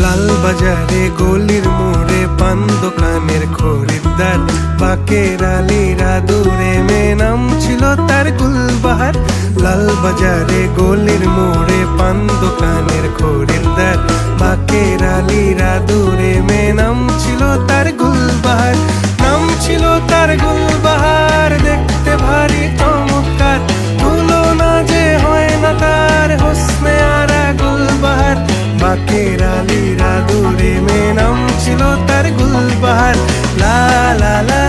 লাল বাজারে গলির মোড়ে পান দোকানের খরিদ্দার, বাকের আলীরা দূরে মেয়ে নাম ছিল তার গুলবাহার। লাল বাজারে গলির মোড়ে পান দোকানের খরিদ্দার, বাকের আলীরা দূরে মেয়ে নাম ছিল তার গুলবাহার। নাম ছিল তার গুলবাহার, দেখতে ভারী চমৎকার, তুলনা যে হয় না তার হোসনে আরা গুলবাহার। বাকের আলীরা দূরে মেয়ে নাম ছিল তার গুলবাহার। লা লা লা